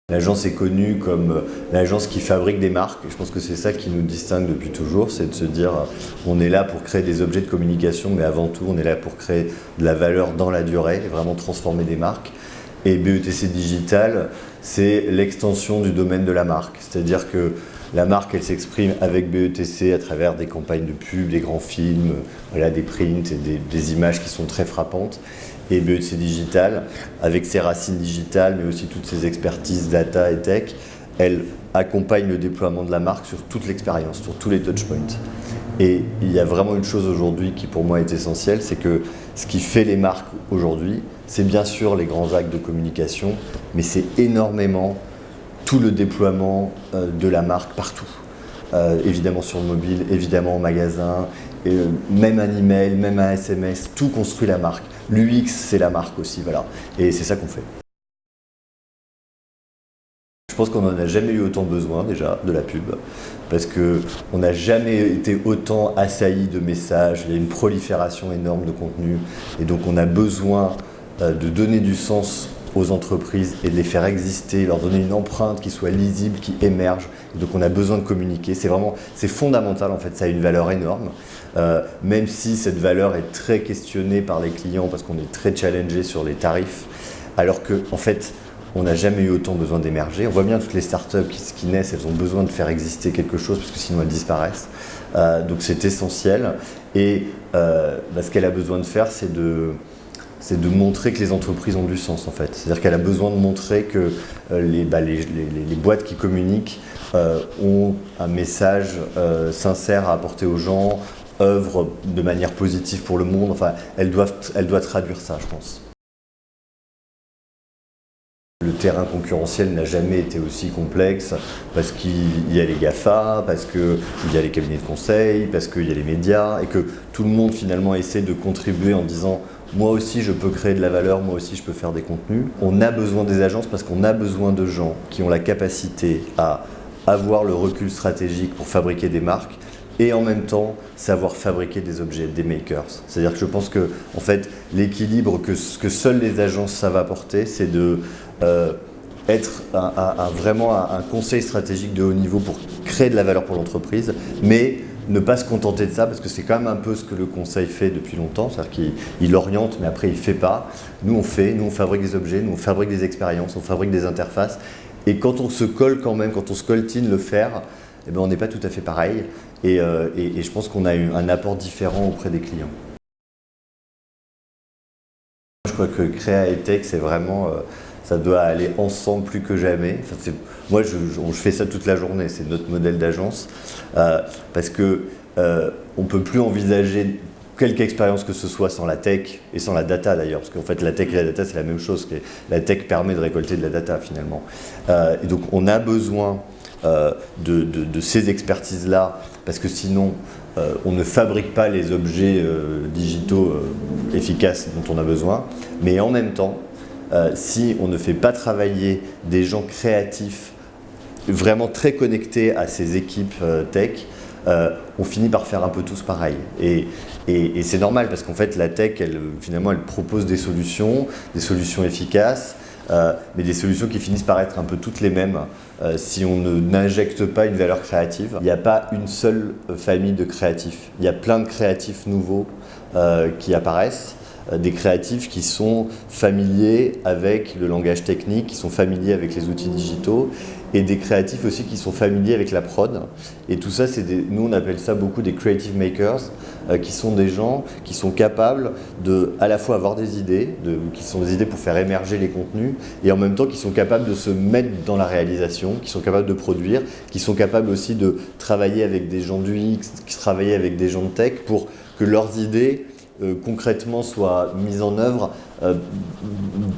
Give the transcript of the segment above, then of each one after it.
L'agence est connue comme l'agence qui fabrique des marques et je pense que c'est ça qui nous distingue depuis toujours, c'est de se dire on est là pour créer des objets de communication mais avant tout on est là pour créer de la valeur dans la durée et vraiment transformer des marques. Et BETC Digital, c'est l'extension du domaine de la marque, c'est-à-dire que la marque elle s'exprime avec BETC à travers des campagnes de pub, des grands films, voilà, des prints et des images qui sont très frappantes. Et BETC Digital, avec ses racines digitales, mais aussi toutes ses expertises data et tech, elle accompagne le déploiement de la marque sur toute l'expérience, sur tous les touchpoints. Et il y a vraiment une chose aujourd'hui qui pour moi est essentielle, c'est que ce qui fait les marques aujourd'hui, c'est bien sûr les grands actes de communication, mais c'est énormément tout le déploiement de la marque partout. Évidemment sur le mobile, évidemment en magasin, même un email, même un SMS, tout construit la marque. L'UX, c'est la marque aussi, voilà. Et c'est ça qu'on fait. Je pense qu'on n'en a jamais eu autant besoin déjà de la pub, parce qu'on n'a jamais été autant assailli de messages, il y a une prolifération énorme de contenu, et donc on a besoin de donner du sens aux entreprises et de les faire exister, leur donner une empreinte qui soit lisible, qui émerge. Et donc on a besoin de communiquer, c'est fondamental en fait, ça a une valeur énorme. Même si cette valeur est très questionnée par les clients parce qu'on est très challengé sur les tarifs, alors qu'en fait on n'a jamais eu autant besoin d'émerger. On voit bien toutes les startups qui naissent, elles ont besoin de faire exister quelque chose parce que sinon elles disparaissent. Donc c'est essentiel et ce qu'elle a besoin de faire c'est de montrer que les entreprises ont du sens en fait. C'est-à-dire qu'elle a besoin de montrer que les boîtes qui communiquent ont un message sincère à apporter aux gens, œuvrent de manière positive pour le monde. Enfin, elle doit traduire ça, je pense. Le terrain concurrentiel n'a jamais été aussi complexe parce qu'il y a les GAFA, parce qu'il y a les cabinets de conseil, parce qu'il y a les médias et que tout le monde finalement essaie de contribuer en disant moi aussi je peux créer de la valeur, moi aussi je peux faire des contenus. On a besoin des agences parce qu'on a besoin de gens qui ont la capacité à avoir le recul stratégique pour fabriquer des marques et en même temps savoir fabriquer des objets, des makers. C'est-à-dire que je pense que en fait, l'équilibre que seules les agences savent apporter, c'est de être vraiment un conseil stratégique de haut niveau pour créer de la valeur pour l'entreprise, mais ne pas se contenter de ça, parce que c'est quand même un peu ce que le conseil fait depuis longtemps, c'est-à-dire qu'il oriente, mais après il ne fait pas. Nous on fabrique des objets, nous on fabrique des expériences, on fabrique des interfaces, et quand on se colle quand même, quand on se coltine le faire, eh ben, on n'est pas tout à fait pareil, et je pense qu'on a eu un apport différent auprès des clients. Je crois que Créa et Tech, c'est vraiment, ça doit aller ensemble plus que jamais. Enfin, moi, je fais ça toute la journée, c'est notre modèle d'agence, parce que on ne peut plus envisager quelque expérience que ce soit sans la tech et sans la data d'ailleurs, parce qu'en fait la tech et la data c'est la même chose, la tech permet de récolter de la data finalement. Et donc on a besoin de ces expertises-là, parce que sinon on ne fabrique pas les objets digitaux efficaces dont on a besoin, mais en même temps, si on ne fait pas travailler des gens créatifs vraiment très connectés à ces équipes tech, on finit par faire un peu tous pareil. Et c'est normal parce qu'en fait la tech, finalement, elle propose des solutions efficaces, mais des solutions qui finissent par être un peu toutes les mêmes si on n'injecte pas une valeur créative. Il n'y a pas une seule famille de créatifs. Il y a plein de créatifs nouveaux qui apparaissent. Des créatifs qui sont familiers avec le langage technique, qui sont familiers avec les outils digitaux, et des créatifs aussi qui sont familiers avec la prod. Et tout ça, nous on appelle ça beaucoup des creative makers, qui sont des gens qui sont capables de à la fois avoir des idées, qui sont des idées pour faire émerger les contenus, et en même temps qui sont capables de se mettre dans la réalisation, qui sont capables de produire, qui sont capables aussi de travailler avec des gens du X, qui travaillent avec des gens de tech pour que leurs idées concrètement soit mise en œuvre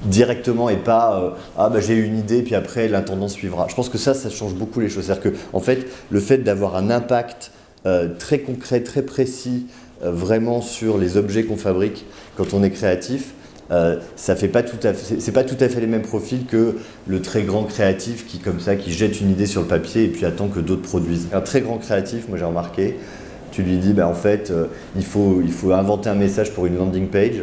directement et pas j'ai une idée puis après l'intendant suivra. Je pense que ça change beaucoup les choses. C'est-à-dire que en fait, le fait d'avoir un impact très concret, très précis vraiment sur les objets qu'on fabrique quand on est créatif, c'est pas tout à fait les mêmes profils que le très grand créatif qui jette une idée sur le papier et puis attend que d'autres produisent. Un très grand créatif, moi j'ai remarqué, tu lui dis en fait il faut inventer un message pour une landing page.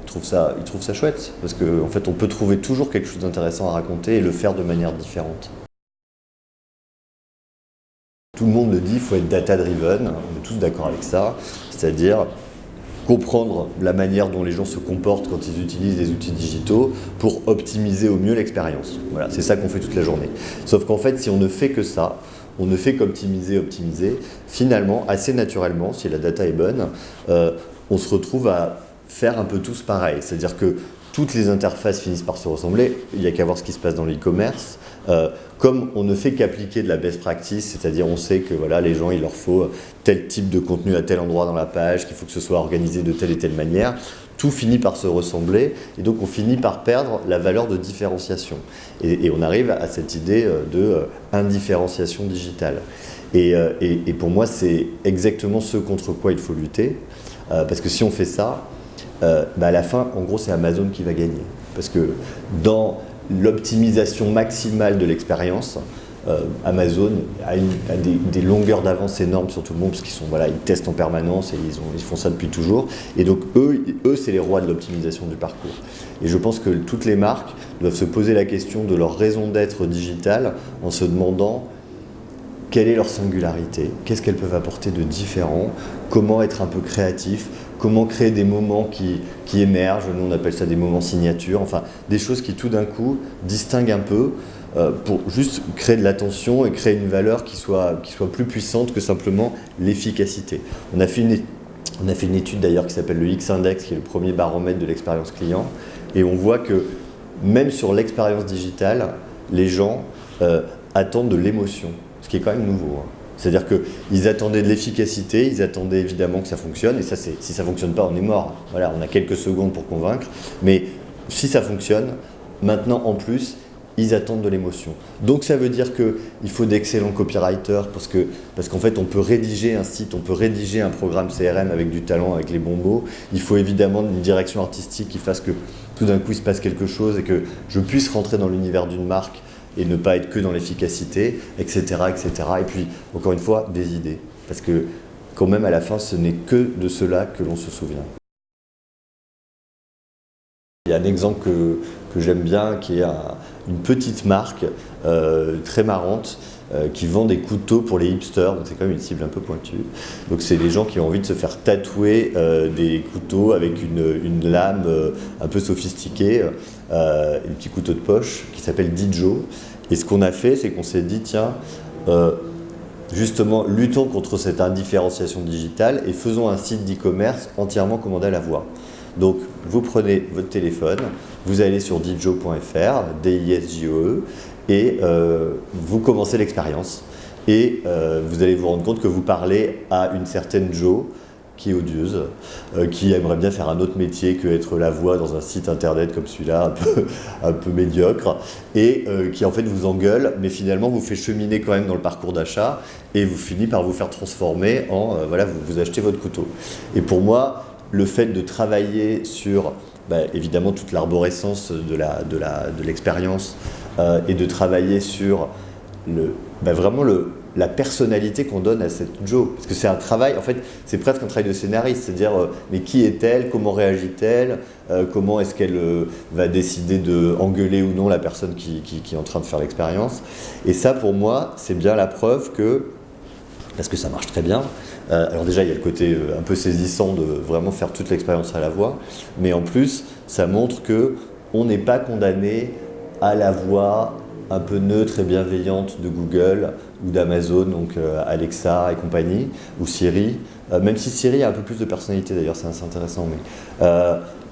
ils trouvent ça chouette, parce qu'en fait, on peut trouver toujours quelque chose d'intéressant à raconter et le faire de manière différente. Tout le monde le dit, il faut être data-driven, on est tous d'accord avec ça, c'est-à-dire comprendre la manière dont les gens se comportent quand ils utilisent les outils digitaux pour optimiser au mieux l'expérience. Voilà, c'est ça qu'on fait toute la journée. Sauf qu'en fait, si on ne fait que ça, on ne fait qu'optimiser, finalement, assez naturellement, si la data est bonne, on se retrouve à faire un peu tous pareil. C'est-à-dire que toutes les interfaces finissent par se ressembler, il n'y a qu'à voir ce qui se passe dans l'e-commerce. Comme on ne fait qu'appliquer de la best practice, c'est-à-dire on sait que voilà, les gens, il leur faut tel type de contenu à tel endroit dans la page, qu'il faut que ce soit organisé de telle et telle manière, tout finit par se ressembler et donc on finit par perdre la valeur de différenciation. Et on arrive à cette idée de indifférenciation digitale. Et pour moi, c'est exactement ce contre quoi il faut lutter, parce que si on fait ça, à la fin, en gros, c'est Amazon qui va gagner. Parce que dans l'optimisation maximale de l'expérience, Amazon a des longueurs d'avance énormes sur tout le monde, parce qu'ils ils testent en permanence et ils font ça depuis toujours. Et donc eux c'est les rois de l'optimisation du parcours. Et je pense que toutes les marques doivent se poser la question de leur raison d'être digitale en se demandant quelle est leur singularité, qu'est-ce qu'elles peuvent apporter de différent, comment être un peu créatif, comment créer des moments qui émergent, nous on appelle ça des moments signatures, enfin des choses qui tout d'un coup distinguent un peu pour juste créer de l'attention et créer une valeur qui soit plus puissante que simplement l'efficacité. On a fait une étude d'ailleurs qui s'appelle le X-Index, qui est le premier baromètre de l'expérience client, et on voit que même sur l'expérience digitale, les gens attendent de l'émotion, ce qui est quand même nouveau. C'est-à-dire qu'ils attendaient de l'efficacité, ils attendaient évidemment que ça fonctionne, et ça, si ça ne fonctionne pas, on est mort. Voilà, on a quelques secondes pour convaincre, mais si ça fonctionne, maintenant en plus, ils attendent de l'émotion. Donc ça veut dire qu'il faut d'excellents copywriters, parce qu'en fait, on peut rédiger un site, on peut rédiger un programme CRM avec du talent, avec les bons mots. Il faut évidemment une direction artistique qui fasse que tout d'un coup, il se passe quelque chose et que je puisse rentrer dans l'univers d'une marque et ne pas être que dans l'efficacité, etc., etc. Et puis, encore une fois, des idées. Parce que, quand même, à la fin, ce n'est que de cela que l'on se souvient. Il y a un exemple que j'aime bien, qui est une petite marque très marrante, qui vend des couteaux pour les hipsters, donc c'est quand même une cible un peu pointue. Donc c'est des gens qui ont envie de se faire tatouer des couteaux avec une lame un peu sophistiquée, un petit couteau de poche qui s'appelle Dijo. Et ce qu'on a fait, c'est qu'on s'est dit, tiens, justement, luttons contre cette indifférenciation digitale et faisons un site d'e-commerce entièrement commandé à la voix. Donc vous prenez votre téléphone, vous allez sur dijo.fr, D-I-S-J-O-E, et vous commencez l'expérience. Et vous allez vous rendre compte que vous parlez à une certaine Jo, qui est odieuse, qui aimerait bien faire un autre métier que être la voix dans un site internet comme celui-là, un peu médiocre, et qui en fait vous engueule, mais finalement vous fait cheminer quand même dans le parcours d'achat, et vous finit par vous faire transformer en, voilà, vous achetez votre couteau. Et pour moi, le fait de travailler sur, évidemment, toute l'arborescence de l'expérience, et de travailler sur vraiment la personnalité qu'on donne à cette Jo. Parce que c'est un travail, en fait, c'est presque un travail de scénariste, c'est-à-dire, mais qui est-elle, comment réagit-elle, comment est-ce qu'elle va décider d'engueuler ou non la personne qui est en train de faire l'expérience. Et ça, pour moi, c'est bien la preuve que, parce que ça marche très bien, alors déjà, il y a le côté un peu saisissant de vraiment faire toute l'expérience à la voix, mais en plus, ça montre qu'on n'est pas condamné à la voix un peu neutre et bienveillante de Google ou d'Amazon, donc Alexa et compagnie, ou Siri, même si Siri a un peu plus de personnalité d'ailleurs, c'est assez intéressant.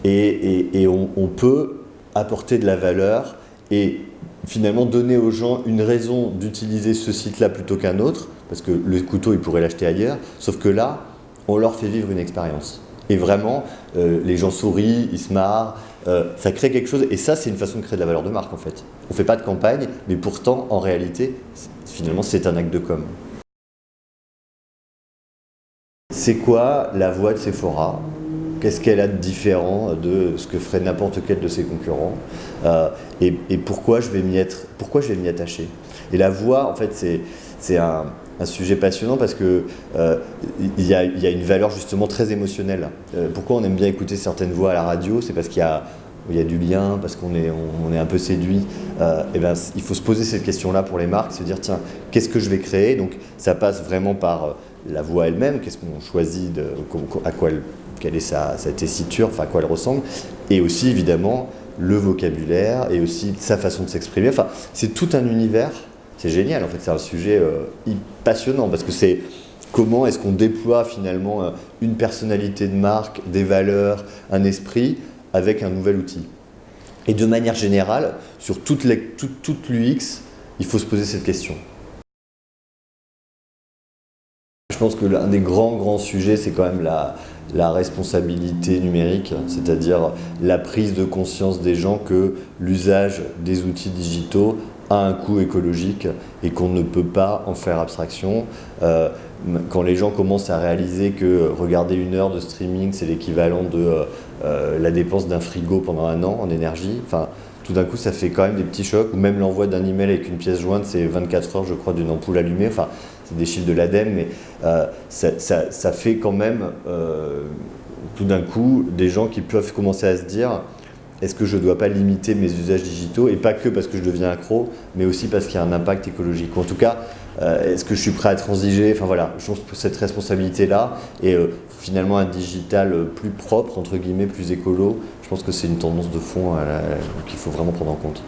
Et on peut apporter de la valeur et finalement donner aux gens une raison d'utiliser ce site-là plutôt qu'un autre, parce que le couteau, ils pourraient l'acheter ailleurs, sauf que là, on leur fait vivre une expérience. Et vraiment, les gens sourient, ils se marrent, ça crée quelque chose, et ça, c'est une façon de créer de la valeur de marque, en fait. On ne fait pas de campagne, mais pourtant, en réalité, finalement, c'est un acte de com. C'est quoi la voix de Sephora ? Qu'est-ce qu'elle a de différent de ce que ferait n'importe quel de ses concurrents, et pourquoi je vais m'y attacher. Et la voix, en fait, c'est un un sujet passionnant parce que il y a une valeur justement très émotionnelle. Pourquoi on aime bien écouter certaines voix à la radio? C'est parce qu'il y a du lien, parce qu'on est, on est un peu séduit. Et ben, il faut se poser cette question-là pour les marques, se dire tiens, qu'est-ce que je vais créer? Donc ça passe vraiment par la voix elle-même, qu'est-ce qu'on choisit, à quoi quelle est sa tessiture, enfin à quoi elle ressemble, et aussi évidemment le vocabulaire et aussi sa façon de s'exprimer. Enfin, c'est tout un univers. C'est génial, en fait, c'est un sujet passionnant parce que c'est comment est-ce qu'on déploie finalement une personnalité de marque, des valeurs, un esprit avec un nouvel outil. Et de manière générale, sur toute l'UX, il faut se poser cette question. Je pense que l'un des grands sujets, c'est quand même la responsabilité numérique, c'est-à-dire la prise de conscience des gens que l'usage des outils digitaux a un coût écologique et qu'on ne peut pas en faire abstraction. Quand les gens commencent à réaliser que regarder 1 heure de streaming, c'est l'équivalent de la dépense d'un frigo pendant 1 an en énergie, enfin, tout d'un coup, ça fait quand même des petits chocs, ou même l'envoi d'un email avec une pièce jointe, c'est 24 heures, je crois, d'une ampoule allumée. Enfin, c'est des chiffres de l'ADEME, mais ça fait quand même, tout d'un coup, des gens qui peuvent commencer à se dire est-ce que je ne dois pas limiter mes usages digitaux, et pas que parce que je deviens accro, mais aussi parce qu'il y a un impact écologique. Ou en tout cas, est-ce que je suis prêt à transiger? Enfin voilà, je pense que cette responsabilité-là, et finalement un digital plus propre, entre guillemets, plus écolo, je pense que c'est une tendance de fond qu'il faut vraiment prendre en compte.